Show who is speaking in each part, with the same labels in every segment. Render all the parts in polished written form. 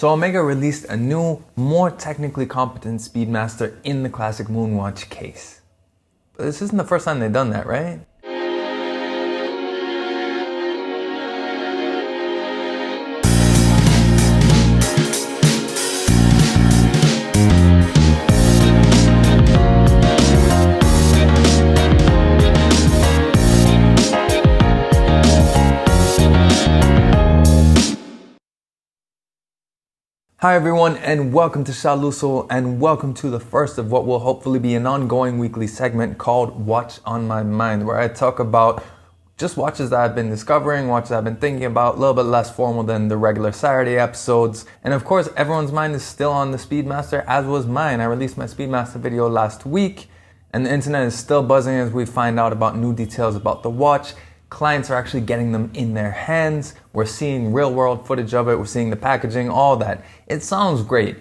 Speaker 1: So Omega released a new, more technically competent Speedmaster in the classic Moonwatch case. But this isn't the first time they've done that, right? Hi everyone, and welcome to Shaluso, and welcome to the first of what will hopefully be an ongoing weekly segment called Watch on My Mind, where I talk about just watches that I've been discovering, watches I've been thinking about, a little bit less formal than the regular Saturday episodes. And of course, everyone's mind is still on the Speedmaster, as was mine. I released my Speedmaster video last week, and the internet is still buzzing as we find out about new details about the watch. Clients are actually getting them in their hands. We're seeing real world footage of it. We're seeing the packaging, all that. It sounds great.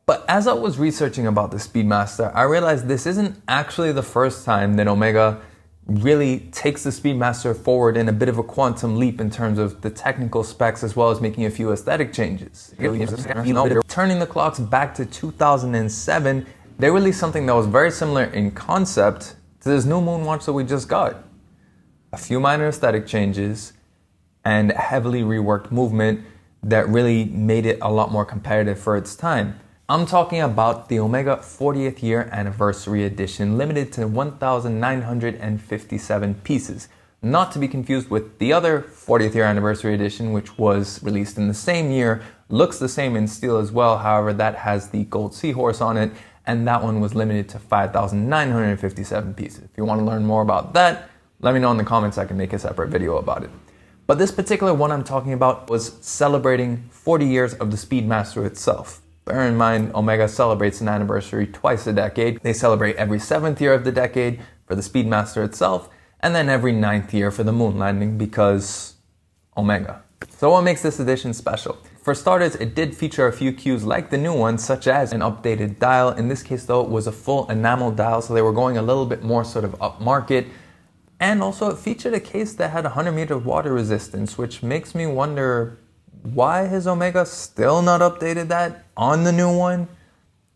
Speaker 1: But as I was researching about the Speedmaster, I realized this isn't actually the first time that Omega really takes the Speedmaster forward in a bit of a quantum leap in terms of the technical specs, as well as making a few aesthetic changes. Turning the clocks back to 2007, they released something that was very similar in concept to this new Moonwatch that we just got. A few minor aesthetic changes and heavily reworked movement that really made it a lot more competitive for its time. I'm talking about the Omega 40th year anniversary edition, limited to 1,957 pieces. Not to be confused with the other 40th year anniversary edition, which was released in the same year, looks the same in steel as well. However, that has the gold seahorse on it, and that one was limited to 5,957 pieces. If you want to learn more about that, let me know in the comments. I can make a separate video about it. But this particular one I'm talking about was celebrating 40 years of the Speedmaster itself. Bear in mind, Omega celebrates an anniversary twice a decade. They celebrate every 7th year of the decade for the Speedmaster itself, and then every 9th year for the moon landing, because Omega. So what makes this edition special? For starters, it did feature a few cues like the new one, such as an updated dial. In this case though, it was a full enamel dial, so they were going a little bit more sort of upmarket. And also it featured a case that had 100 meter water resistance, which makes me wonder, why has Omega still not updated that on the new one?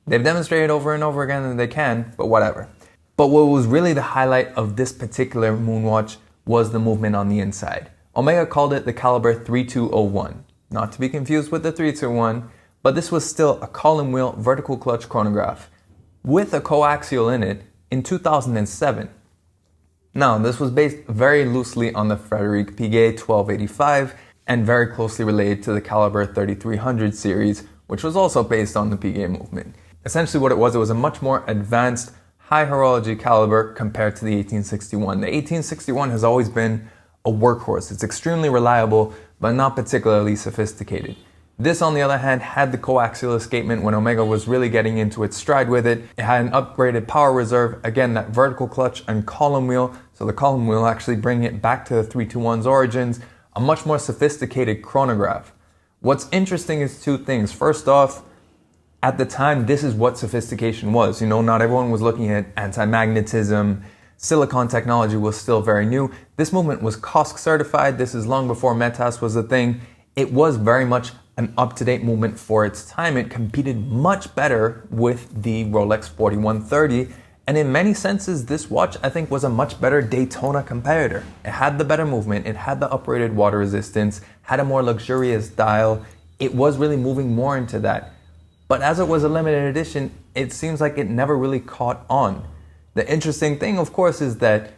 Speaker 1: They've demonstrated over and over again that they can, but whatever. But what was really the highlight of this particular Moonwatch was the movement on the inside. Omega called it the Calibre 3201, not to be confused with the 321, but this was still a column wheel vertical clutch chronograph with a co-axial in it in 2007. Now, this was based very loosely on the Frederic Piguet 1285 and very closely related to the Calibre 3300 series, which was also based on the Piguet movement. Essentially what it was a much more advanced high horology caliber compared to the 1861. The 1861 has always been a workhorse. It's extremely reliable, but not particularly sophisticated. This, on the other hand, had the coaxial escapement when Omega was really getting into its stride with it. It had an upgraded power reserve, again, that vertical clutch and column wheel. So the column wheel actually bringing it back to the 321's origins, a much more sophisticated chronograph. What's interesting is two things. First off, at the time, this is what sophistication was. You know, not everyone was looking at anti-magnetism. Silicon technology was still very new. This movement was COSC certified. This is long before METAS was a thing. It was very much an up-to-date movement for its time. It competed much better with the Rolex 4130, and in many senses this watch I think was a much better Daytona competitor. It had the better movement, it had the uprated water resistance, had a more luxurious dial. It was really moving more into that. But as it was a limited edition, it seems like it never really caught on. The interesting thing, of course, is that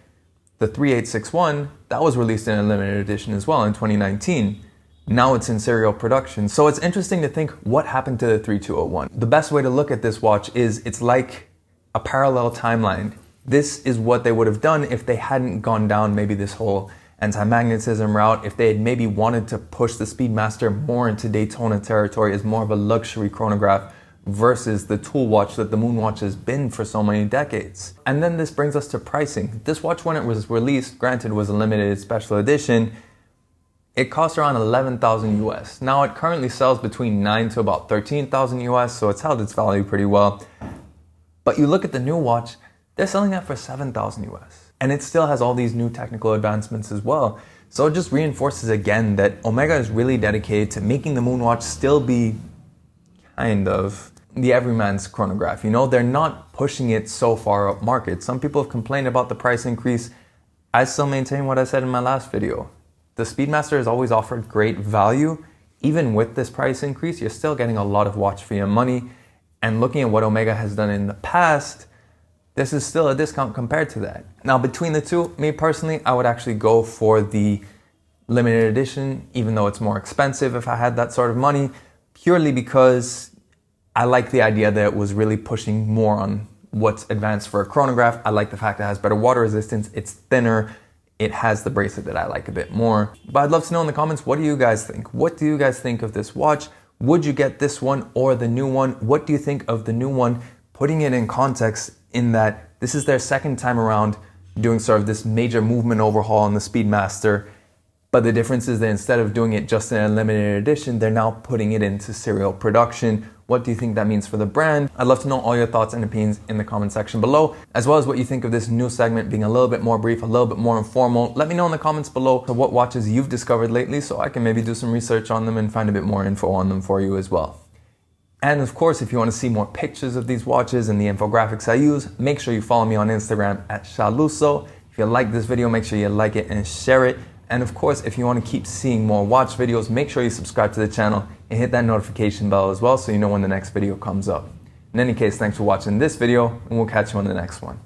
Speaker 1: the 3861, that was released in a limited edition as well in 2019. Now it's in serial production. So it's interesting to think what happened to the 3201. The best way to look at this watch is it's like a parallel timeline. This is what they would have done if they hadn't gone down maybe this whole anti-magnetism route, if they had maybe wanted to push the Speedmaster more into Daytona territory as more of a luxury chronograph versus the tool watch that the Moonwatch has been for so many decades. And then this brings us to pricing. This watch, when it was released, granted was a limited special edition, it cost around 11,000 US. Now it currently sells between 9 to about 13,000 US, so it's held its value pretty well. But you look at the new watch, they're selling that for 7,000 US. And it still has all these new technical advancements as well. So it just reinforces again that Omega is really dedicated to making the Moonwatch still be kind of the everyman's chronograph. You know, they're not pushing it so far up market. Some people have complained about the price increase. I still maintain what I said in my last video. The Speedmaster has always offered great value. Even with this price increase, you're still getting a lot of watch for your money. And looking at what Omega has done in the past, this is still a discount compared to that. Now, between the two, me personally, I would actually go for the limited edition, even though it's more expensive if I had that sort of money, purely because I like the idea that it was really pushing more on what's advanced for a chronograph. I like the fact that it has better water resistance, it's thinner, it has the bracelet that I like a bit more. But I'd love to know in the comments, what do you guys think? What do you guys think of this watch? Would you get this one or the new one? What do you think of the new one? Putting it in context in that this is their second time around doing sort of this major movement overhaul on the Speedmaster. But the difference is that instead of doing it just in a limited edition, they're now putting it into serial production. What do you think that means for the brand? I'd love to know all your thoughts and opinions in the comment section below, as well as what you think of this new segment being a little bit more brief, a little bit more informal. Let me know in the comments below what watches you've discovered lately so I can maybe do some research on them and find a bit more info on them for you as well. And of course, if you want to see more pictures of these watches and the infographics I use, make sure you follow me on Instagram at Shaluso. If you like this video, make sure you like it and share it. And of course, if you want to keep seeing more watch videos, make sure you subscribe to the channel and hit that notification bell as well so you know when the next video comes up. In any case, thanks for watching this video and we'll catch you on the next one.